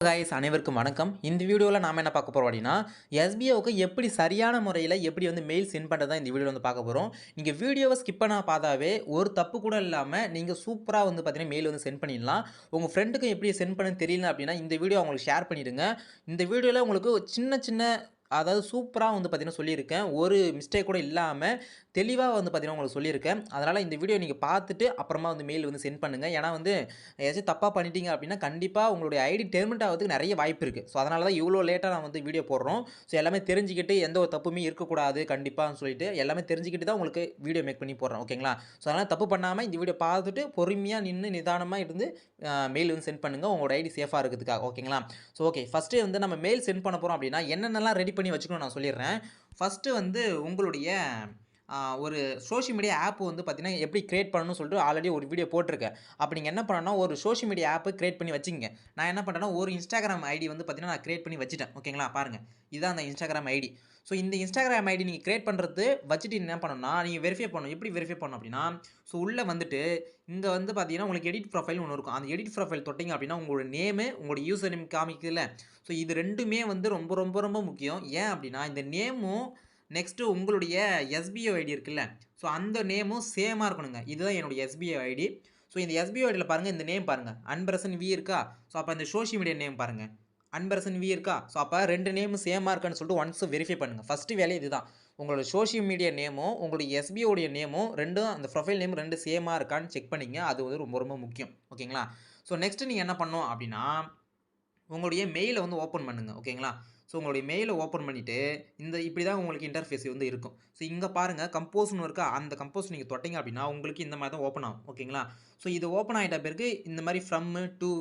Guys அனைவருக்கும் வணக்கம். இந்த வீடியோல நாம என்ன பார்க்க போறோம் அப்படினா, SBOக்கு எப்படி சரியான முறையில எப்படி வந்து மெயில் சென்ட் பண்றதா இந்த வீடியோல வந்து பார்க்க போறோம். நீங்க வீடியோவ ஸ்கிப் பண்ணாம பார்த்தாவே ஒரு தப்பு கூட இல்லாம நீங்க சூப்பரா வந்து பார்த்தீங்கன்னா மெயில் வந்து சென்ட் பண்ணிடலாம். உங்க ஃப்ரெண்டுக்கு எப்படி சென்ட் பண்ணனும்னு தெரியல அப்படினா இந்த வீடியோ அவங்களுக்கு ஷேர் பண்ணிடுங்க. இந்த வீடியோல உங்களுக்கு சின்ன சின்ன அதாவது சூப்பரா வந்து பார்த்தீங்கன்னா சொல்லியிருக்கேன். ஒரு மிஸ்டேக் கூட இல்லாம தெளிவா வந்து பார்த்தீங்கன்னா உங்களுக்கு சொல்லியிருக்கேன். அதனால இந்த வீடியோ நீங்க பார்த்துட்டு அப்புறமா வந்து மெயில் வந்து சென்ட் பண்ணுங்க. ஏன்னா வந்து ஏதாச்சும் தப்பா பண்ணிட்டீங்க அப்படின்னா, கண்டிப்பா உங்களுடைய ஐடி டெர்மினேட் ஆவறதுக்கு நெறைய வாய்ப்பு இருக்கு. ஸோ அதனால தான் இவ்ளோ லேட்டா நான் வந்து வீடியோ போடுறோம். ஸோ எல்லாமே தெரிஞ்சுக்கிட்டு எந்த ஒரு தப்புமே இருக்கக்கூடாது கண்டிப்பான்னு சொல்லிட்டு எல்லாமே தெரிஞ்சுக்கிட்டு தான் உங்களுக்கு வீடியோ மேக் பண்ணி போடுறேன். ஓகேங்களா? ஸோ அதனால தப்பு பண்ணாம இந்த வீடியோ பார்த்துட்டு பொறுமையா நின்னு நிதானமா இருந்து மெயில் வந்து சென்ட் பண்ணுங்க. உங்களோட ஐடி சேஃபா இருக்கிறதுக்காக. ஓகேங்களா? So okay. ஃபர்ஸ்ட்டு வந்து நம்ம மெயில் சென்ட் பண்ண போறோம் அப்படின்னா, என்னென்னலாம் ரெடி பண்ணி வச்சுக்கணும்னு நான் சொல்லிடுறேன். ஃபர்ஸ்ட்டு வந்து உங்களுடைய ஒரு சோசியல் மீடியா ஆப் வந்து பார்த்தீங்கன்னா, எப்படி கிரியேட் பண்ணணும்னு சொல்லிட்டு ஆல்ரெடி ஒரு வீடியோ போட்டுருக்கேன். அப்ப நீங்க என்ன பண்ணணும்னா, ஒரு சோசியல் மீடியா ஆப் கிரியேட் பண்ணி வச்சுக்கங்க. நான் என்ன பண்றேன்னா, ஒரு Instagram ஐடி வந்து பார்த்தீங்கன்னா, நான் கிரியேட் பண்ணி வச்சுட்டேன். ஓகேங்களா? பாருங்க. இதுதான் அந்த Instagram ஐடி. ஸோ இந்த Instagram ஐடி நீங்க கிரியேட் பண்றது வச்சுட்டு என்ன பண்ணணும்னா, நீங்க வெரிஃபை பண்ணணும். எப்படி வெரிஃபை பண்ணணும் அப்படின்னா, ஸோ உள்ள வந்துட்டு இங்க வந்து பார்த்தீங்கன்னா, உங்களுக்கு எடிட் ப்ரொஃபைல்னு ஒண்ணு இருக்கும். அந்த எடிட் ப்ரொஃபைல் தொட்டீங்க அப்படின்னா, உங்களோட நேமு, உங்களோட யூசர் நேம் காமிக்குதுல்ல. ஸோ இது 2மே வந்து ரொம்ப ரொம்ப ரொம்ப முக்கியம். ஏன் அப்படின்னா, இந்த நேமும் நெக்ஸ்ட்டு உங்களுடைய எஸ்பிஓ ஐடி இருக்குல்ல. ஸோ அந்த நேமும் சேமா இருக்கணுங்க. இதுதான் என்னுடைய எஸ்பிஓ ஐடி. ஸோ இந்த எஸ்பிஓ ஐடில பாருங்க இந்த நேம் பாருங்க. அன்பரசன் வி இருக்கா? ஸோ அப்ப இந்த சோசியல் மீடியா நேம் பாருங்க. அன்பரசன் வி இருக்கா? ஸோ அப்ப 2 நேமும் சேமா இருக்கான்னு சொல்லிட்டு ஒன்ஸ் வெரிஃபை பண்ணுங்க. ஃபர்ஸ்ட்டு வேலையே இதுதான். உங்களோட சோசியல் மீடியா நேமும், உங்களுடைய எஸ்பிஓ உடைய நேமும் 2ம் அந்த ப்ரொஃபைல் நேம் 2 சேமா இருக்கான்னு செக் பண்ணீங்க. அது வந்து ரொம்ப ரொம்ப முக்கியம். ஓகேங்களா? ஸோ நெக்ஸ்ட்டு நீங்க என்ன பண்ணணும் அப்படின்னா உங்களுடைய மெயில வந்து ஓப்பன் பண்ணுங்க. ஓகேங்களா? ஸோ உங்களுடைய மெயில ஓப்பன் பண்ணிட்டு, இப்படி தான் உங்களுக்கு இன்டர்ஃபேஸ் வந்து இருக்கும். ஸோ இங்க பாருங்க கம்போஸ்ன்னு இருக்கா? அந்த கம்போஸ் நீங்க தொட்டீங்க அப்படின்னா, உங்களுக்கு இந்த மாரி தான் ஓப்பன் ஆகும். ஓகேங்களா? ஸோ இது ஓப்பன் ஆயிட்ட பிறகு இந்த மாரி ஃப்ரம், டூ,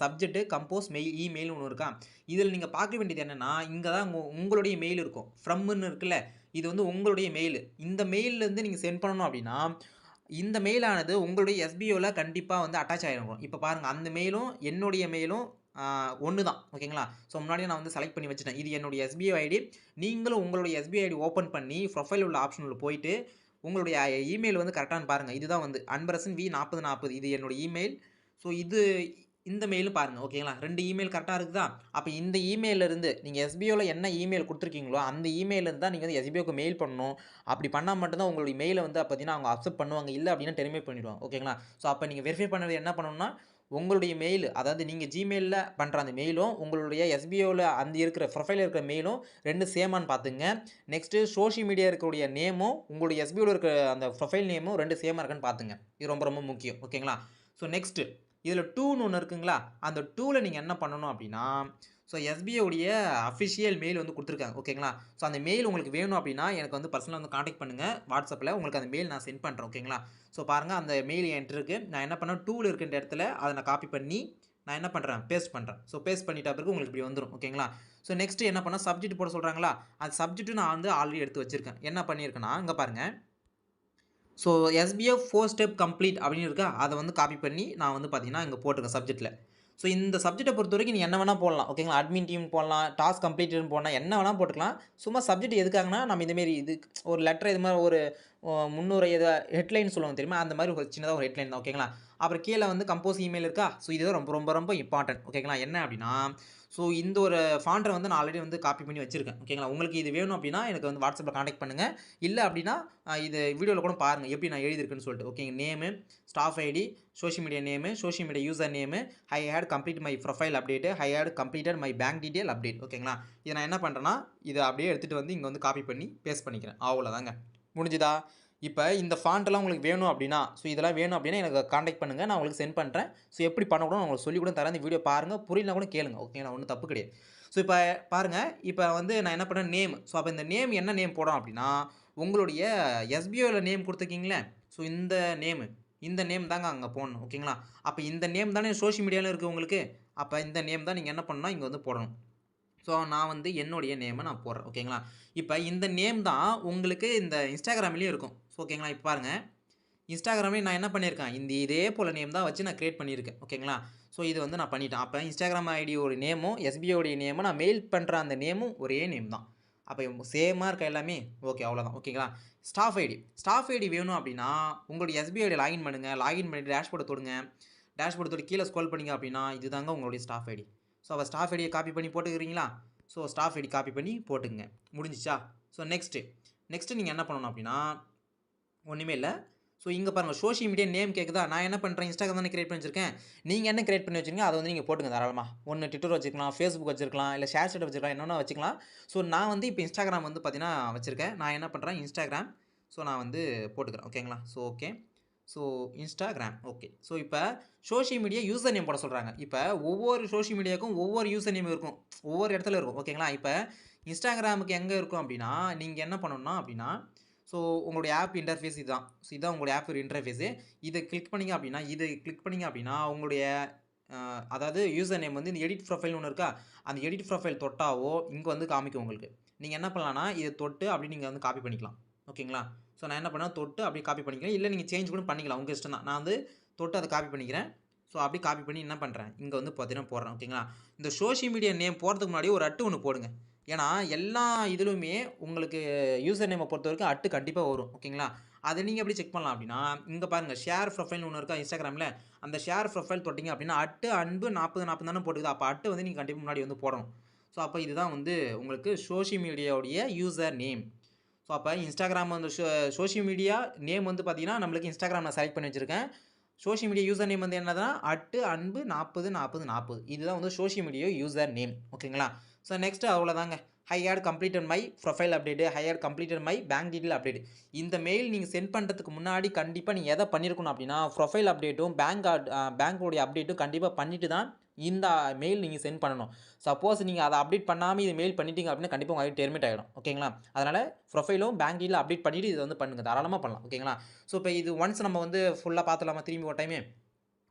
சப்ஜெக்ட், கம்போஸ், இமெயில்னு ஒண்ணு இருக்கா? இதில நீங்க பார்க்க வேண்டியது என்னன்னா, இங்க தான் உங்களுடைய மெயில் இருக்கும். ஃப்ரம்ன்னு இருக்குல்ல, இது வந்து உங்களுடைய மெயில். இந்த மெயில்லேருந்து நீங்க சென்ட் பண்ணணும் அப்படின்னா, இந்த மெயில் ஆனது உங்களுடைய எஸ்பிஓல கண்டிப்பா வந்து அட்டாச் ஆயிருக்கும். இப்ப பாருங்க அந்த மெயிலும், என்னுடைய மெயிலும் ஒண்ணு தான். ஓகேங்களா? ஸோ முன்னாடியே நான் வந்து செலக்ட் பண்ணி வச்சுட்டேன். இது என்னுடைய எஸ்பிஐ ஐடி. நீங்களும் உங்களுடைய எஸ்பிஐ ஐடி ஓப்பன் பண்ணி ப்ரொஃபைல் உள்ள ஆப்ஷன் உள்ள போயிட்டு, உங்களுடைய இமெயில் வந்து கரெக்ட்டான்னு பாருங்க. இதுதான் வந்து அன்பரசன் V4040 இது என்னோட இமெயில். ஸோ இந்த மெயிலும் பாருங்க. ஓகேங்களா? 2 இமெயில் கரெக்ட்டா இருக்குதா? அப்ப இந்த இமெயில்ல இருந்து நீங்க எஸ்பிஓல என்ன இமெயில் குடுத்துருக்கீங்களோ, அந்த இமெயில்ல இருந்து தான் நீங்க வந்து எஸ்பிஓக்கு மெயில் பண்ணணும். அப்படி பண்ணா மட்டும் தான் உங்களுடைய மெயில வந்து பார்த்தீங்கன்னா, அவங்க அக்செப்ட் பண்ணுவாங்க. இல்ல அப்படின்னா டெர்மினேட் பண்ணிடுவாங்க. ஓகேங்களா? ஸோ அப்ப நீங்க வெரிஃபை பண்ணது என்ன பண்ணணும்னா, உங்களுடைய மெயில் அதாவது நீங்க Gmailல பண்ற அந்த மெயிலும், உங்களுடைய எஸ்பிஓல அந்த இருக்கிற ப்ரொஃபைல்ல இருக்கிற மெயிலும் 2 சேமான்னு பார்த்துக்கங்க. நெக்ஸ்ட் சோசியல் மீடியா இருக்கக்கூடிய நேமும், உங்களுடைய எஸ்பிஓல இருக்கிற அந்த ப்ரொஃபைல் நேமும் 2 சேமா இருக்கான்னு பார்த்துங்க. இது ரொம்ப ரொம்ப முக்கியம். ஓகேங்களா? ஸோ நெக்ஸ்ட் இதில 2ன்னு ஒண்ணு இருக்குங்களா? அந்த 2ல நீங்க என்ன பண்ணணும் அப்படின்னா, ஸோ எஸ்பிஐ உடைய அஃபிஷியல் மெயில் வந்து குடுத்துருக்காங்க. ஓகேங்களா? ஸோ அந்த மெயில் உங்களுக்கு வேணும் அப்படின்னா, எனக்கு வந்து பர்சனலா வந்து கான்டாக்ட் பண்ணுங்க. WhatsAppல உங்களுக்கு அந்த மெயில் நான் சென்ட் பண்றேன். ஓகேங்களா? ஸோ பாருங்க அந்த மெயில் என்ட்ட இருக்கு. நான் என்ன பண்ணேன் 2ல இருக்கின்ற இடத்துல அத நான் காப்பி பண்ணி, நான் என்ன பண்றேன் பேஸ்ட் பண்றேன். ஸோ பேஸ்ட் பண்ணிட்ட பிறகு உங்களுக்கு இப்படி வந்துரும். ஓகேங்களா? ஸோ நெக்ஸ்ட் என்ன பண்ணேன் சப்ஜெக்ட் போட சொல்றாங்களா? அந்த சப்ஜெக்ட் நான் வந்து ஆல்ரெடி எடுத்து வச்சிருக்கேன். என்ன பண்ணியிருக்கேன்னா, இங்க பாருங்க. ஸோ எஸ்பிஎஃப் 4 ஸ்டெப் கம்ப்ளீட் அப்படின்னு இருக்கா? அத வந்து காப்பி பண்ணி நான் வந்து பார்த்தீங்கன்னா, இங்க போட்டுருக்கேன் சப்ஜெக்ட்ல. ஸோ இந்த சப்ஜெக்ட்ட பொறுத்தவரைக்கும் நீங்க என்ன வேணா போடலாம். ஓகேங்களா? அட்மின் டீம் போடலாம், டாஸ்க் கம்ப்ளீட்டட்ன்னு போடலாம், என்ன வேணா போட்டுக்கலாம். சும்மா சப்ஜெக்ட் எதுக்காகன்னா, நம்ம இந்த மாரி இது ஒரு லெட்டர் இது மாரி ஒரு முன்னுரை ஹெட்லைன் சொல்லுவாங்க தெரியுமா? அந்த மாரி ஒரு சின்னதா ஒரு ஹெட்லைன் தான். ஓகேங்களா? அப்புறம் கீழ வந்து கம்போஸ் இமெயில் இருக்கா? ஸோ இதுதான் ரொம்ப ரொம்ப ரொம்ப இம்பார்ட்டன்ட். ஓகேங்களா? என்ன அப்படின்னா, ஸோ இந்த ஒரு ஃபாண்ட்ட வந்து நான் ஆல்ரெடி வந்து காப்பி பண்ணி வச்சிருக்கேன். ஓகேங்களா? உங்களுக்கு இது வேணும் அப்படின்னா, எனக்கு வந்து WhatsAppல கான்டாக்ட் பண்ணுங்க. இல்ல அப்படின்னா, இது வீடியோல கூட பாருங்க. எப்படி நான் எழுதியிருக்கேன்னு சொல்லிட்டு. ஓகேங்க. Name, staff ID, social media name, social media user name, I had complete my profile update, I had completed my bank detail update. ஓகேங்களா? இத நான் என்ன பண்றேன்னா, இத அப்படியே எடுத்துட்டு வந்து இங்க வந்து காப்பி பண்ணி பேஸ்ட் பண்ணிக்கிறேன். அவ்வளோதாங்க. முடிஞ்சுதா? இப்ப இந்த ஃபாண்ட்லாம் உங்களுக்கு வேணும் அப்படின்னா, ஸோ இதெல்லாம் வேணும் அப்படின்னா எனக்கு கான்டாக்ட் பண்ணுங்க. நான் உங்களுக்கு சென்ட் பண்றேன். ஸோ எப்படி பண்ணக்கூடாது நான் உங்களுக்கு சொல்லிக் கூட தரேன். இந்த வீடியோ பாருங்க. புரியலனா கூட கேளுங்க. ஓகேங்களா? ஒண்ணும் தப்பு கிடையாது. ஸோ இப்ப பாருங்க. இப்ப வந்து நான் என்ன பண்ணேன் நேம். ஸோ அப்ப இந்த நேம் என்ன நேம் போடணும் அப்படின்னா, உங்களுடைய எஸ்பிஓல நேம் குடுத்துருக்கீங்கல்ல, ஸோ இந்த நேம் தாங்க அங்க போடணும். ஓகேங்களா? அப்ப இந்த நேம் தானே சோசியல் மீடியால இருக்கு உங்களுக்கு. அப்ப இந்த நேம் தான் நீங்க என்ன பண்ணணும்னா, இங்க வந்து போடணும். ஸோ நான் வந்து என்னுடைய நேம நான் போடுறேன். ஓகேங்களா? இப்ப இந்த நேம் தான் உங்களுக்கு இந்த Instagramலயும் இருக்கும். ஸோ ஓகேங்களா? இப்ப பாருங்க. Instagramலயும் நான் என்ன பண்ணியிருக்கேன், இதே போல நேம் தான் வச்சு நான் கிரியேட் பண்ணியிருக்கேன். ஓகேங்களா? ஸோ இது வந்து நான் பண்ணிட்டேன். அப்ப Instagram ஐடியோட நேமும், எஸ்பிஐ உடைய நேமும் நான் மெயில் பண்ற அந்த நேமும் ஒரே நேம் தான். அப்ப சேமா இருக்கா எல்லாமே? ஓகே அவ்வளோதான். ஓகேங்களா? ஸ்டாஃப் ஐடி வேணும் அப்படின்னா, உங்களுடைய எஸ்பிஐ ஐடிய லாகின் பண்ணுங்க. லாகின் பண்ணிட்டு டேஷ்போர்ட தொடுங்க. டேஷ்போர்ட் தொட்டு கீழ ஸ்க்ரோல் பண்ணீங்க அப்படின்னா, இதுதாங்க உங்களுடைய ஸ்டாஃப் ஐடி. ஸோ அப்போ ஸ்டாஃப் ஐடியை காப்பி பண்ணி போட்டுக்கிறீங்களா? ஸோ ஸ்டாஃப் ஐடி காப்பி பண்ணி போட்டுங்க. முடிஞ்சிச்சா? ஸோ நெக்ஸ்ட்டு நீங்கள் என்ன பண்ணணும் அப்படின்னா, ஒன்றுமே இல்லை. ஸோ இங்கே பாருங்கள் சோஷியல் மீடியா நேம் கேட்குதா? நான் என்ன பண்ணுறேன், இன்ஸ்டாகிராம் தானே கிரியேட் பண்ணி வச்சிருக்கேன். நீங்கள் என்ன கிரியேட் பண்ணி வச்சிருக்கீங்க அதை வந்து நீங்கள் போட்டுங்க தாராளமாக. ஒன்று ட்விட்டர் வச்சுக்கலாம், ஃபேஸ்புக் வச்சிருக்கலாம், இல்லை ஷேர் சாட் வச்சுக்கலாம், என்னென்ன வச்சுக்கலாம். ஸோ நான் வந்து இப்போ இன்ஸ்டாகிராம் வந்து பார்த்தீங்கன்னா வச்சுருக்கேன். நான் என்ன பண்ணுறேன், இன்ஸ்டாகிராம். ஸோ நான் வந்து போட்டுக்கிறேன். ஓகேங்களா? So okay. So Instagram okay. So இப்போ சோஷியல் மீடியா யூசர் நேம் போட சொல்கிறாங்க. இப்போ ஒவ்வொரு சோஷியல் மீடியாவுக்கும் ஒவ்வொரு யூசர் நேம் இருக்கும், ஒவ்வொரு இடத்துல இருக்கும். ஓகேங்களா? இப்போ இன்ஸ்டாகிராமுக்கு எங்கே இருக்கும் அப்படின்னா, நீங்கள் என்ன பண்ணணும்னா அப்படின்னா, ஸோ உங்களுடைய ஆப் இன்டர்ஃபேஸ் இதுதான். ஸோ இதுதான் உங்களுடைய ஆப் இன்டர்ஃபேஸு. இதை கிளிக் பண்ணிங்க அப்படின்னா உங்களுடைய அதாவது யூசர் நேம் வந்து இந்த எடிட் ப்ரொஃபைல்னு ஒன்று இருக்கா, அந்த எடிட் ப்ரொஃபைல் தொட்டாவோ இங்கே வந்து காமிக்கும் உங்களுக்கு. நீங்கள் என்ன பண்ணலான்னா இதை தொட்டு அப்படி நீங்கள் வந்து காப்பி பண்ணிக்கலாம். ஓகேங்களா? ஸோ நான் என்ன பண்ணேன், தொட்டு அப்படியே காப்பி பண்ணிக்கிறேன். இல்லை நீங்கள் சேஞ்ச் கூட பண்ணிக்கலாம், உங்கள் இஷ்டம் தான். நான் வந்து தொட்டு அதை காப்பி பண்ணிக்கிறேன். ஸோ அப்படி காப்பி பண்ணி என்ன பண்ணுறேன், இங்கே வந்து பார்த்தீங்கன்னா போடுறேன். ஓகேங்களா? இந்த சோஷியல் மீடியா நேம் போடுறதுக்கு முன்னாடி ஒரு அட்டு ஒன்று போடுங்க. ஏன்னா எல்லா இதுலையுமே உங்களுக்கு யூசர் நேமை பொறுத்த வரைக்கும் அட்டு கண்டிப்பாக வரும். ஓகேங்களா? அதை நீங்கள் எப்படி செக் பண்ணலாம் அப்படின்னா, இங்கே பாருங்கள் ஷேர் ப்ரொஃபைல்னு ஒன்று இருக்கா இன்ஸ்டாகிராமில், அந்த ஷேர் ப்ரொஃபைல் தொட்டிங்க அப்படின்னா அட்டு அன்பு 40 தானே போட்டுக்குது. அப்போ அட்டு வந்து நீங்கள் கண்டிப்பாக முன்னாடி வந்து போடணும். ஸோ அப்போ இதுதான் வந்து உங்களுக்கு சோஷியல் மீடியாவுடைய யூசர் நேம். ஸோ அப்போ இன்ஸ்டாகிராம் வந்து சோஷியல் மீடியா நேம் வந்து பார்த்தீங்கன்னா நம்மளுக்கு இன்ஸ்டாகிராம் நான் செலக்ட் பண்ணி வச்சுருக்கேன். சோஷியல் மீடியா யூசர் நேம் வந்து என்னதுன்னா அன்பு 40 இதுதான் வந்து சோஷியல் மீடியா யூசர் நேம். ஓகேங்களா? ஸோ நெக்ஸ்ட்டு அவ்வளோதாங்க. I had completed my profile update, I had completed my bank detail update. இந்த மெயில் நீங்கள் சென்ட் பண்ணுறதுக்கு முன்னாடி கண்டிப்பாக நீங்கள் எதை பண்ணியிருக்கணும் அப்படின்னா, ப்ரொஃபைல் அப்டேட்டும் பேங்க்கோடைய அப்டேட்டும் கண்டிப்பாக பண்ணிவிட்டு தான் இந்த மெயில் நீங்கள் சென்ட் பண்ணணும். சப்போஸ் நீங்கள் அதை அப்டேட் பண்ணாமல் இது மெயில் பண்ணிட்டீங்க அப்படின்னா கண்டிப்பாக உங்கள் ஐடி டெர்மினேட் ஆகிடும். ஓகேங்களா? அதனால் ப்ரொஃபைலும் பேங்க் டீட்டெயில் அப்டேட் பண்ணிவிட்டு இது வந்து பண்ணுங்கள், தாராளமாக பண்ணலாம். ஓகேங்களா? ஸோ இப்போ இது ஒன்ஸ் நம்ம வந்து ஃபுல்லாக பார்த்துலாமா திரும்பி ஒரு டைமு?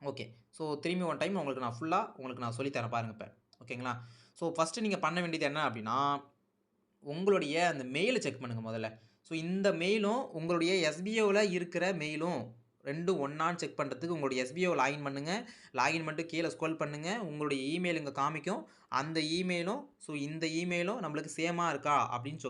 ஓகே. ஸோ திரும்பி ஒன் டைம் உங்களுக்கு நான் ஃபுல்லாக சொல்லித்தரேன் பாருங்கள் இப்போ. ஓகேங்களா? ஸோ ஃபஸ்ட்டு நீங்கள் பண்ண வேண்டியது என்ன அப்படின்னா, உங்களுடைய அந்த மெயிலை செக் பண்ணுங்கள் முதல்ல. ஸோ இந்த மெயிலும் உங்களுடைய எஸ்பிஓவில் இருக்கிற மெயிலும் 2 ஒண்ணான்னு செக் பண்ணுறதுக்கு உங்களுடைய எஸ்பிஓ லாகின் பண்ணுங்கள். லாகின் பண்ணிட்டு கீழே ஸ்க்ரோல் பண்ணுங்கள். உங்களுடைய இமெயில் இங்கே காமிக்கும். அந்த இமெயிலும் இந்த இமெயிலும் நம்மளுக்கு சேமாக இருக்கா அப்படின்னு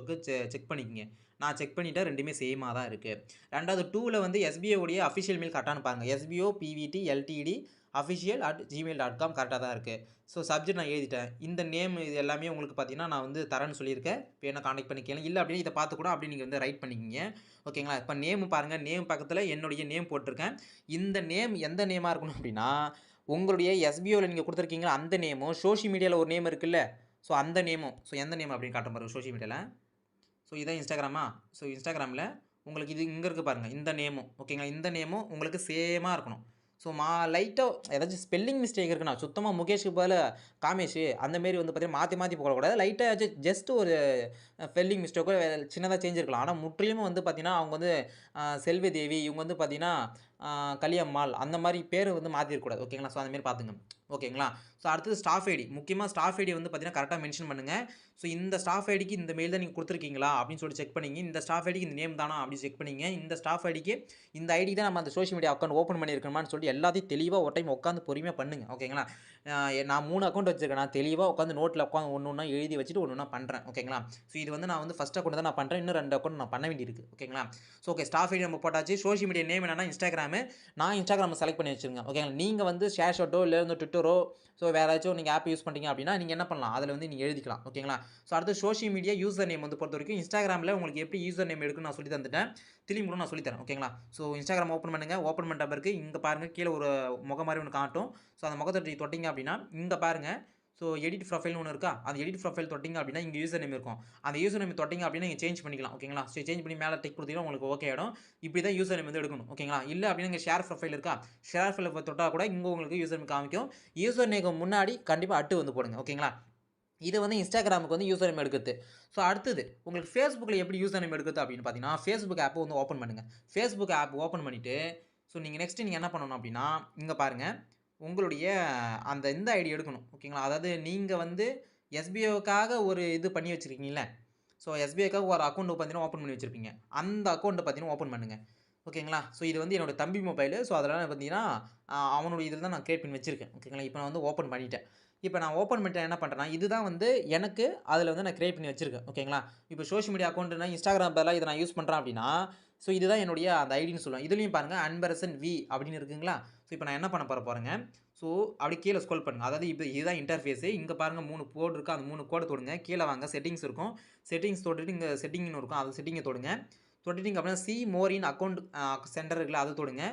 செக் பண்ணிக்கங்க. நான் செக் பண்ணிவிட்டேன், ரெண்டுமே சேமாக தான் இருக்குது. ரெண்டாவது 2ல் வந்து எஸ்பிஓடைய அஃபிஷியல் மெயில் கரெக்டானு பாருங்கள். எஸ்பிஓ பிவிடி எல்டிடி official@gmail.com கரெக்டாக தான் இருக்குது. ஸோ சப்ஜெக்ட் நான் எழுதிட்டேன். இந்த நேம் இது எல்லாமே உங்களுக்கு பார்த்தீங்கன்னா நான் வந்து தரேன்னு சொல்லியிருக்கேன். இப்போ என்ன கான்டெக்ட் பண்ணிக்கலாம். இல்லை அப்படின்னு இதை பார்த்து கூட அப்படி நீங்கள் வந்து ரைட் பண்ணிக்கிங்க. ஓகேங்களா? இப்போ நேம் பாருங்கள். நேம் பக்கத்தில் என்னுடைய நேம் போட்டிருக்கேன். இந்த நேம் எந்த நேமாக இருக்கணும் அப்படின்னா, உங்களுடைய எஸ்பிஓவில் நீங்கள் கொடுத்துருக்கீங்களா அந்த நேமும், சோஷியல் மீடியாவில் ஒரு நேம் இருக்குல்ல, ஸோ அந்த நேமும், ஸோ எந்த நேம் அப்படின்னு காட்டுற பாருங்கள் சோஷியல் மீடியாவில். ஸோ இதான் இன்ஸ்டாகிராமா? ஸோ இன்ஸ்டாகிராமில் உங்களுக்கு இது இங்கே இருக்குது பாருங்கள், இந்த நேமும். ஓகேங்களா? இந்த நேமும் உங்களுக்கு சேமாக இருக்கணும். ஸோ லைட்டாக ஏதாச்சும் ஸ்பெல்லிங் மிஸ்டேக் இருக்குண்ணா, சுத்தமாக முகேஷுக்கு பதில் காமேஷ் அந்தமாரி வந்து பார்த்தீங்கன்னா மாற்றி போடக்கூடாது. லைட்டாக ஜஸ்ட் ஒரு ஸ்பெல்லிங் மிஸ்டேக்கோ சின்னதாக சேஞ்ச் இருக்கலாம். ஆனால் முற்றிலுமே வந்து பார்த்தீங்கன்னா அவங்க வந்து செல்வி தேவி, இவங்க வந்து பார்த்தீங்கன்னா கலியம்மாள் அந்த மாதிரி பேர் வந்து மாற்றிருக்கூடாது. ஓகேங்களா? ஸோ அந்தமாரி பார்த்துங்க. ஓகேங்களா? ஸோ அடுத்தது ஸ்டாஃப் ஐடி. முக்கியமாக ஸ்டாஃப் ஐடி வந்து பார்த்தீங்கன்னா கரெக்டாக மென்ஷன் பண்ணுங்கள். ஸோ இந்த ஸ்டாஃப் ஐடிக்கு இந்த மெயில் தான் நீங்கள் கொடுத்துருக்கீங்களா அப்படின்னு சொல்லிட்டு செக் பண்ணிங்க. இந்த ஸ்டாஃப் ஐடிக்கு இந்த நேம் தானா அப்படின்னு செக் பண்ணிங்க. இந்த ஸ்டாஃப் ஐடிக்கு இந்த ஐடி தான் நம்ம அந்த சோஷியல் மீடியா அக்கௌண்ட் ஓப்பன் பண்ணியிருக்கணுமான்னு சொல்லிட்டு எல்லாத்தையும் தெளிவாக ஒரு டைம் உட்காந்து பொறுமையாக பண்ணுங்கள். ஓகேங்களா? நான் 3 அக்கௌண்ட் வச்சுருக்கேன். நான் தெளிவாக உட்காந்து நோட்டில் உட்காந்து ஒன்று ஒன்றா எழுதி வச்சுட்டு ஒன்று ஒன்றா பண்ணுறேன். ஓகேங்களா? ஸோ இது வந்து நான் வந்து ஃபஸ்ட் அக்கௌண்ட் தான் நான் பண்ணுறேன். இன்னும் 2 அக்கௌண்ட் நான் பண்ண வேண்டியிருக்கு. ஓகேங்களா? ஸோ ஓகே, ஸ்டாஃப் ஐடி நம்ம போட்டாச்சு. சோஷியல் மீடியா நேம் என்னன்னா இன்ஸ்டாகிராமு. நான் இன்ஸ்டாகிராம் செலக்ட் பண்ணி வச்சுருங்க. ஓகேங்களா? நீங்கள் வந்து ஷேர் ஷாட்டோ இல்லை வந்து ட்விட்டரோ, ஸோ வேறு ஏதாச்சும் நீங்கள் ஆப் யூஸ் பண்ணுறீங்க அப்படின்னா நீங்கள் என்ன பண்ணலாம், அதில் வந்து நீங்கள் எழுதிக்கலாம். ஓகேங்களா? ஸோ அடுத்து சோஷியல் மீடியா யூசர் நேம் வந்து பொறுத்த வரைக்கும் இன்ஸ்டாகிராமில் உங்களுக்கு எப்படி யூசர் நேம் எடுக்குன்னு நான் சொல்லி தந்துட்டேன். திரும்பி கூட நான் சொல்லித்தரேன். ஓகேங்களா? ஸோ இன்ஸ்டாகிராம் ஓப்பன் பண்ணுங்கள். ஓப்பன் பண்ணிட்ட பிறகு இங்கே பாருங்கள், கீழே ஒரு முகம் மாதிரி ஒன்று காட்டும். ஸோ அந்த முகத்தை தொட்டிங்க அப்படின்னா இங்கே பாருங்கள். ஸோ எடிட் ப்ரொஃபைல்னு ஒன்று இருக்கா, அந்த எடிட் ப்ரொஃபைல் தொட்டிங்க அப்படின்னா இங்கே யூசர் நேம் இருக்கும். அந்த யூசர் நேம் தொட்டிங்க அப்படின்னா நீங்கள் சேஞ்ச் பண்ணிக்கலாம். ஓகேங்களா? ஸோ சேஞ்ச் பண்ணி மேலே டிக் கொடுத்தீங்கன்னா உங்களுக்கு ஓகே ஆகிடும். இப்படி தான் யூசர் நேம் வந்து எடுக்கணும். ஓகேங்களா? இல்லை அப்படின்னா இங்கே ஷேர் ப்ரொஃபைல் இருக்கா, ஷேர் ப்ரொஃபைல் தொட்டால் கூட இங்கே உங்களுக்கு யூசர் நேம் காமிக்கும். யூசர் நேம் முன்னாடி கண்டிப்பாக அட்டு வந்து போடுங்க. ஓகேங்களா? இது வந்து இன்ஸ்டாகிராமுக்கு வந்து யூசர் நேம் எடுக்குது. ஸோ அடுத்தது உங்களுக்கு ஃபேஸ்புக்கில் எப்படி யூசர் நேம் எடுக்குது அப்படின்னு பார்த்தீங்கன்னா, ஃபேஸ்புக் ஆப்பை வந்து ஓப்பன் பண்ணுங்கள். ஃபேஸ்புக் ஆப் ஓப்பன் பண்ணிவிட்டு ஸோ நெக்ஸ்ட்டு நீங்கள் என்ன பண்ணணும் அப்படின்னா, இங்கே பாருங்கள், உங்களுடைய அந்த இந்த ஐடி எடுக்கணும். ஓகேங்களா? அதாவது நீங்கள் வந்து எஸ்பிஓக்காக ஒரு இது பண்ணி வச்சுருக்கீங்கல்ல, ஸோ எஸ்பிஐக்காக ஒரு அக்கௌண்ட் பார்த்தீங்கன்னா ஓப்பன் பண்ணி வச்சுருப்பீங்க. அந்த அக்கௌண்ட்டை பார்த்தீங்கன்னா ஓப்பன் பண்ணுங்கள். ஓகேங்களா? ஸோ இது வந்து என்னோட தம்பி மொபைலு. ஸோ அதனால் பார்த்தீங்கன்னா அவனுடைய இதில் தான் நான் கிரியேட் பண்ணி வச்சுருக்கேன். ஓகேங்களா? இப்போ நான் வந்து ஓப்பன் பண்ணிட்டேன். இப்போ நான் ஓப்பன் பண்ணிட்டு என்ன பண்ணுறேன்னா, இதுதான் வந்து எனக்கு அதில் வந்து நான் கிரியேட் பண்ணி வச்சுருக்கேன். ஓகேங்களா? இப்போ சோஷியல் மீடியா அக்கௌண்ட்னா இன்ஸ்டாகிராம் பதிலாக இதை நான் யூஸ் பண்ணுறேன் அப்படின்னா, ஸோ இதுதான் என்னுடைய அந்த ஐடின்னு சொல்லுவேன். இதுலேயும் பாருங்கள் அன்பரசன் வி அப்படின்னு இருக்குங்களா? ஸோ இப்போ நான் என்ன பண்ண போகிறேங்க, ஸோ ஸோ அப்படி கீழே ஸ்க்ரோல் பண்ணுங்கள். அதாவது இப்போ இதுதான் இன்டர்ஃபேஸு. இங்கே பாருங்கள் 3 கோடு இருக்குது. அந்த 3 கோடை தொடுங்க. கீழே வாங்க செட்டிங்ஸ் இருக்கும். செட்டிங்ஸ் தொட்டுட்டு இங்கே செட்டிங்னு இருக்கும். அது செட்டிங்கை தொடுங்க. தொட்டுட்டீங்க அப்படின்னா சி மோர் இன் அக்கௌண்ட் சென்டர் இருக்குல்ல, அதை தொடுங்க.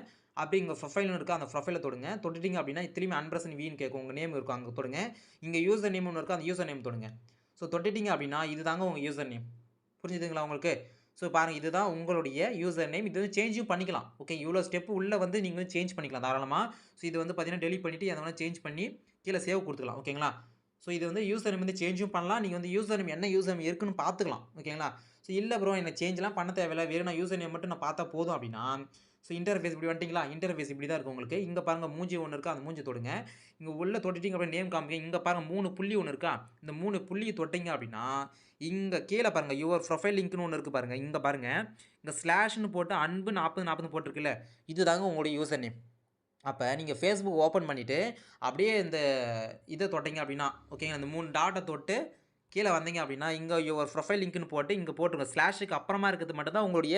அப்படி இங்கே ப்ரொஃபைல்னு இருக்குது, அந்த ப்ரொஃபைலை தொடுங்க. தொட்டுட்டீங்க அப்படின்னா திரும்பி அன்பிரசன் வீன்னு கேட்கும். உங்கள் நேம் இருக்கும், அங்கே தொடுங்க. இங்கே யூசர் நேம் ஒன்று இருக்குது, அந்த யூசர் நேம் தொடுங்க. ஸோ தொட்டுட்டீங்க அப்படின்னா இதுதாங்க உங்கள் யூசர் நேம். புரிஞ்சுதுங்களா உங்களுக்கு? ஸோ பாருங்கள், இதுதான் உங்களுடைய யூசர் நேம். இது வந்து சேஞ்சும் பண்ணிக்கலாம். ஓகே, இவ்வளோ ஸ்டெப்பு உள்ளே வந்து நீங்கள் வந்து சேஞ்ச் பண்ணிக்கலாம் தாராளமாக. ஸோ இது வந்து பார்த்தீங்கன்னா டெலிட் பண்ணிவிட்டு எதை வேணால் சேஞ்ச் பண்ணி கீழே சேவ் கொடுத்துக்கலாம். ஓகேங்களா? ஸோ இது வந்து யூசர் நேம் வந்து சேஞ்சும் பண்ணலாம். நீங்கள் வந்து யூசர் நேம் என்ன யூசர் நேம் இருக்குன்னு பார்த்துக்கலாம். ஓகேங்களா? ஸோ இல்லை ப்ரோ எனக்கு சேஞ்செலாம் பண்ண தேவையில்ல, வெறும் நான் யூசர் நேம் மட்டும் நான் பார்த்தா போதும் அப்படின்னா, ஸோ இன்டர்ஃபேஸ் இப்படி வந்துட்டிங்களா? இன்டர்ஃபேஸ் இப்படி தான் இருக்கும் உங்களுக்கு. இங்கே பாருங்கள் மூஞ்சி ஒன்று இருக்குது, அந்த மூஞ்சி தொடுங்க. இங்கே உள்ளே தொட்டுட்டிங்க அப்படின்னா நேம் காமிங்க. இங்கே பாருங்கள் 3 புள்ளி ஒன்று இருக்கா? இந்த 3 புள்ளி தொட்டிங்க அப்படின்னா இங்கே கீழே பாருங்கள் யுவர் ப்ரொஃபைல் லிங்க்னு ஒன்று இருக்குது பாருங்கள். இங்கே பாருங்கள், இங்கே ஸ்லாஷ்னு போட்டு அன்பு 40 போட்டிருக்குல்ல, இது தாங்க உங்களுடைய யூசர் நேம். அப்போ நீங்கள் ஃபேஸ்புக் ஓப்பன் பண்ணிவிட்டு அப்படியே இந்த இதை தொட்டிங்க அப்படின்னா, ஓகேங்களா, இந்த 3 டாட்டை தொட்டு கீழே வந்தீங்க அப்படின்னா இங்கே யுவர் ப்ரொஃபைல் லிங்க்னு போட்டு இங்கே போட்டுருங்க. ஸ்லாஷுக்கு அப்புறமா இருக்கிறது மட்டும் தான் உங்களுடைய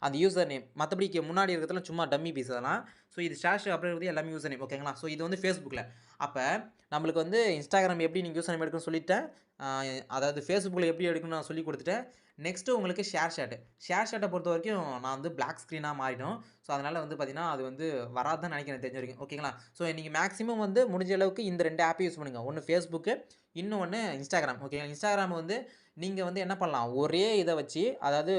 அந்த யூசர் நேம். மற்றபடி முன்னாடி இருக்கிறதுலாம் சும்மா டம்மி பீஸ் அதெல்லாம். ஸோ இது ஸ்லாஷ் அப்புறம் இருக்கிறது எல்லாமே யூசர் நேம். ஓகேங்களா? ஸோ இது வந்து ஃபேஸ்புக்கில். அப்போ நம்மளுக்கு வந்து இன்ஸ்டாகிராம் எப்படி நீங்கள் யூசர் நேம் எடுக்கணும்னு சொல்லிட்டேன். அதாவது ஃபேஸ்புக்கில் எப்படி எடுக்கணும்னு நான் சொல்லி கொடுத்துட்டேன். நெக்ஸ்ட்டு உங்களுக்கு ஷேர் ஷேட்டை பொறுத்த வரைக்கும் நான் வந்து பிளாக் ஸ்க்ரீனாக மாறிடும். ஸோ அதனால் வந்து பார்த்தீங்கன்னா அது வந்து வராதுன்னு நினைக்கிறேன் தெரிஞ்ச வரைக்கும். ஓகேங்களா? ஸோ நீங்கள் மேக்ஸிமம் வந்து முடிஞ்ச அளவுக்கு இந்த 2 ஆப்பை யூஸ் பண்ணுங்கள். ஒன்று ஃபேஸ்புக்கு, இன்னொன்று இன்ஸ்டாகிராம். ஓகேங்களா? இன்ஸ்டாகிராம் வந்து நீங்கள் வந்து என்ன பண்ணலாம், ஒரே இதை வச்சு அதாவது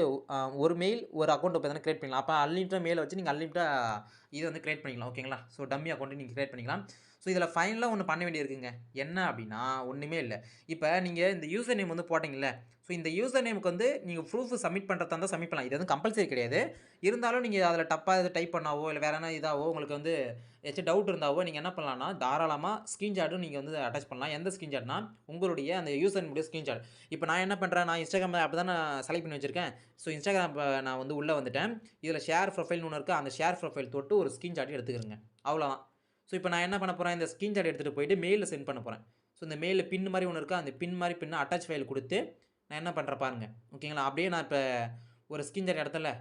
ஒரு மெயில் ஒரு அக்கௌண்ட் பார்த்தீங்கன்னா கிரியேட் பண்ணிக்கலாம். அப்போ அன்லிமிட்டட் மெயிலை வச்சு நீங்கள் அன்லிமிட்டட் இதை வந்து கிரியேட் பண்ணிக்கலாம். ஓகேங்களா? ஸோ டம்மி அக்கௌண்ட்டு நீங்கள் கிரியேட் பண்ணிக்கலாம். ஸோ இதில் ஃபைனலாக ஒன்று பண்ண வேண்டியிருக்குங்க. என்ன அப்படின்னா ஒன்றுமே இல்லை. இப்போ நீங்கள் இந்த யூசர் நேம் வந்து போட்டிங்கல்ல, ஸோ இந்த யூசர் நேமுக்கு வந்து நீங்கள் ப்ரூஃப் சப்மிட் பண்ணுறதா இருந்தால் சப்மிட் பண்ணலாம். இது வந்து கம்பல்சரி கிடையாது. இருந்தாலும் நீங்கள் அதில் தப்பாக எது டைப் பண்ணாவோ இல்லை வேறு என்ன இதாவோ உங்களுக்கு வந்து ஏதாச்சும் டவுட் இருந்தாவோ நீங்கள் என்ன பண்ணலாம்னா தாராளமாக ஸ்க்ரீன்ஷாட்டும் நீங்கள் வந்து அட்டாச் பண்ணலாம். எந்த ஸ்க்ரீன்ஷாட்னா உங்களுடைய அந்த யூசர் நேமுடைய ஸ்க்ரீன்ஷாட். இப்போ நான் என்ன பண்ணுறேன், நான் இன்ஸ்டாகிராம் ஆப் தான் நான் செலக்ட் பண்ணி வச்சிருக்கேன். ஸோ இன்ஸ்டாகிராம் நான் வந்து உள்ளே வந்துட்டேன். இதில் ஷேர் ப்ரொஃபைல்னு ஒன்று இருக்குது, அந்த ஷேர் ப்ரொஃபைல் தொட்டு ஒரு ஸ்க்ரீன்ஷாட் எடுத்துக்கிறேங்க. அவ்வளோதான். ஸோ இப்போ நான் என்ன பண்ண போகிறேன், இந்த ஸ்க்ரீன்ஷாட் எடுத்துகிட்டு போயிட்டு மெயிலில் சென்ட் பண்ண போகிறேன். ஸோ இந்த மெயிலில் பின் மாதிரி ஒன்று இருக்குது, அந்த பின் மாதிரி பின்ன அட்டாச் ஃபைல் கொடுத்து நான் என்ன பண்ணுறேன் பாருங்கள். ஓகேங்களா? அப்படியே நான் இப்போ ஒரு ஸ்க்ரீன்ஷாட் எடுத்தல,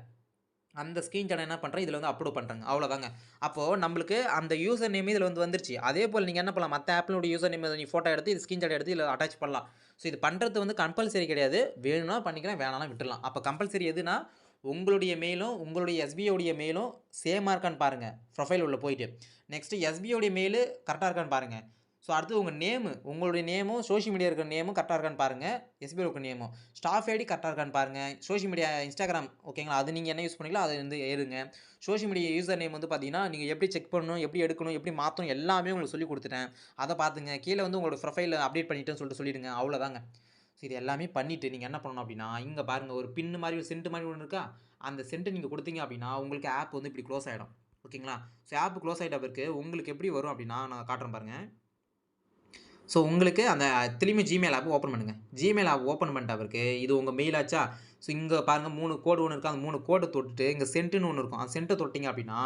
அந்த ஸ்க்ரீன்ஷாட் என்ன பண்ணுறேன் இதில் வந்து அப்லோட் பண்ணுறேங்க. அவ்வளோதாங்க. அப்போது நம்மளுக்கு அந்த யூசர் நேம் இதில் வந்து வந்துருச்சு. அதே போல் நீங்கள் என்ன பண்ணலாம், மற்ற ஆப்பினுடைய யூசர் நேம் நீ ஃபோட்டோ எடுத்து இது ஸ்க்ரீன்ஷாட் எடுத்து இதில் அட்டாச் பண்ணலாம். ஸோ இது பண்ணுறது வந்து கம்பல்சரி கிடையாது. வேணும்னா பண்ணிக்கலாம், வேணாம்னா விட்டுடலாம். அப்போ கம்பல்சரி எதுனா உங்களுடைய மெயிலும் உங்களுடைய எஸ்பிஐடைய மெயிலும் சேமாக இருக்கான்னு பாருங்கள் ப்ரொஃபைல் உள்ள போயிட்டு. நெக்ஸ்ட்டு எஸ்பிஐடைய மெயிலு கரெக்டாக இருக்கான்னு பாருங்கள். ஸோ அடுத்து உங்கள் நேமு, உங்களுடைய நேமும் சோஷியல் மீடியா இருக்கிற நேமும் கரெக்டாக இருக்கான்னு பாருங்கள். எஸ்பிஐ இருக்கிற நேமும் ஸ்டாஃப் ஐடி கரெக்டாக இருக்கான்னு பாருங்கள். சோஷியல் மீடியா இன்ஸ்டாகிராம் ஓகேங்களா, அது நீங்கள் என்ன யூஸ் பண்ணீங்களோ அதை வந்து ஏறுங்க. சோஷியல் மீடியா யூசர் நேம் வந்து பார்த்தீங்கன்னா நீங்கள் எப்படி செக் பண்ணணும், எப்படி எடுக்கணும், எப்படி மாற்றணும் எல்லாமே உங்களுக்கு சொல்லி கொடுத்துட்டேன். அதை பார்த்துங்க. கீழே வந்து உங்களோட ப்ரொஃபைல் அப்டேட் பண்ணிட்டேன்னு சொல்லிட்டு சொல்லிடுங்க. அவ்வளோதாங்க. ஸோ இது எல்லாமே பண்ணிவிட்டு நீங்கள் என்ன பண்ணணும் அப்படின்னா இங்கே பாருங்கள் ஒரு பின்னு மாதிரி ஒரு சென்ட் மாதிரி ஒன்று இருக்கா, அந்த சென்ட்டை நீங்கள் கொடுத்தீங்க அப்படின்னா உங்களுக்கு ஆப் வந்து இப்படி க்ளோஸ் ஆகிடும். ஓகேங்களா? ஸோ ஆப் க்ளோஸ் ஆகிட்ட பிறகு உங்களுக்கு எப்படி வரும் அப்படின்னா நான் காட்டுறேன் பாருங்கள். ஸோ உங்களுக்கு அந்த திரும்பி ஜிமெயில் ஆப் ஓப்பன் பண்ணுங்கள். ஜிமெயில் ஆப் ஓப்பன் பண்ணிட்ட பிறகு இது உங்கள் மெயில் ஆச்சா? ஸோ இங்கே பாருங்கள் 3 கோடு ஒன்று இருக்குது, அந்த 3 கோடை தொட்டுட்டு இங்கே சென்ட்டுன்னு ஒன்று இருக்கும், அந்த சென்ட்டை தொட்டிங்க அப்படின்னா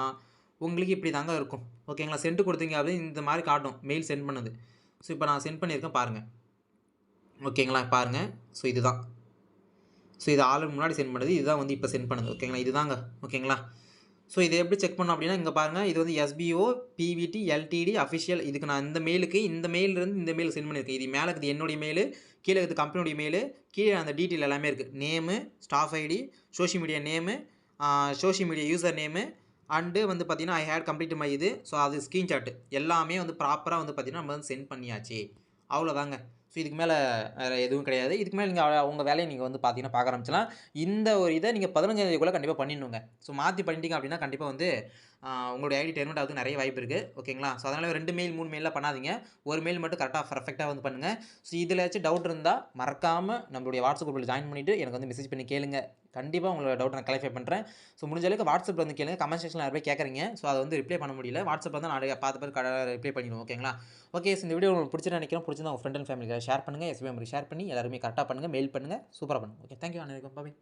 உங்களுக்கு இப்படி தாங்க இருக்கும். ஓகேங்களா? சென்ட் கொடுத்தீங்க அப்படின்னு இந்த மாதிரி காட்டும் மெயில் சென்ட் பண்ணது. ஸோ இப்போ நான் சென்ட் பண்ணியிருக்கேன் பாருங்கள். ஓகேங்களா? பாருங்கள். ஸோ இதுதான். ஸோ இது ஆல்ரெடி முன்னாடி சென்ட் பண்ணது, இதுதான் வந்து இப்போ சென்ட் பண்ணது. ஓகேங்களா? இதுதாங்க. ஓகேங்களா? ஸோ இதை எப்படி செக் பண்ணோம் அப்படின்னா இங்கே பாருங்கள், இது வந்து எஸ்பிஓ பிவிடி எல்டிடி அஃபிஷியல். இதுக்கு நான் இந்த மெயிலுக்கு இந்த மெயிலிருந்து இந்த மெயிலுக்கு சென்ட் பண்ணியிருக்கேன். இது மேலே இருக்குது என்னுடைய மெயிலு, கீழே இருக்குது கம்பெனியுடைய மெயிலு, கீழே அந்த டீட்டெயில் எல்லாமே இருக்குது. Name, staff ID, social media name, social media user name and வந்து பார்த்தீங்கன்னா ஐ ஹேட் கம்ப்ளீட் மை இது. ஸோ அது ஸ்க்ரீன்ஷாட்டு எல்லாமே வந்து ப்ராப்பராக வந்து பார்த்தீங்கன்னா நம்ம வந்து சென்ட் பண்ணியாச்சு. அவ்வளோதாங்க. ஸோ இதுக்கு மேலே வேறு எதுவும் கிடையாது. இதுக்கு மேலே நீங்கள் உங்கள் வேலையை நீங்கள் வந்து பார்த்தீங்கன்னா பார்க்க ஆரம்பிச்சலாம். இந்த ஒரு இதை நீங்கள் 15ஆம் தேதிக்குள்ளே கண்டிப்பாக பண்ணிடணுங்க. ஸோ மாற்றி பண்ணிட்டீங்க அப்படின்னா கண்டிப்பாக வந்து உங்களுடைய ஐடி டெர்மினேட் ஆகுது நிறைய வாய்ப்பு இருக்குது. ஓகேங்களா? ஸோ அதனால் 2 மெயில் 3 மெயிலாம் பண்ணாதீங்க. ஒரு மெயில் மட்டும் கரெக்டாக பர்ஃபெக்டாக வந்து பண்ணுங்கள். ஸோ இதில் ஏதாச்சும் டவுட் இருந்தால் மறக்காமல் நம்மளுடைய வாட்ஸ்அப் குரூப்பில் ஜாயின் பண்ணிவிட்டு எனக்கு வந்து மெசேஜ் பண்ணி கேளுங்க. கண்டிப்பாக உங்களோட டவுட் நான் கிளாரிஃபை பண்ணுறேன். ஸோ முடிஞ்ச அளவுக்கு வாட்ஸ்அப்பில் வந்து கேளுங்க. கமெண்ட் செக்ஷனில் நிறைய பேர் கேட்குறீங்க. ஸோ அதை வந்து ரிப்ளை பண்ண முடியல. வாட்ஸ்அப்பில் வந்து நான் பார்த்த பேர் ரிப்ளை பண்ணிடுவோம். ஓகேங்களா? ஓகே. ஸோ இந்த வீடியோ உங்களுக்கு பிடிச்சிருந்தா நினைக்கிறேன். பிடிச்சிருந்தா உங்கள் ஃப்ரெண்ட் அண்ட் ஃபேமிலிக்கு ஷேர் பண்ணுங்கள். எஸ்பிஐ ஷேர் பண்ணி எல்லாருமே கரெக்டாக பண்ணுங்கள். மெயில் பண்ணுங்கள். சூப்பராக பண்ணுங்கள். ஓகே. தேங்க்யூ. அனைவருக்கும் பாய்.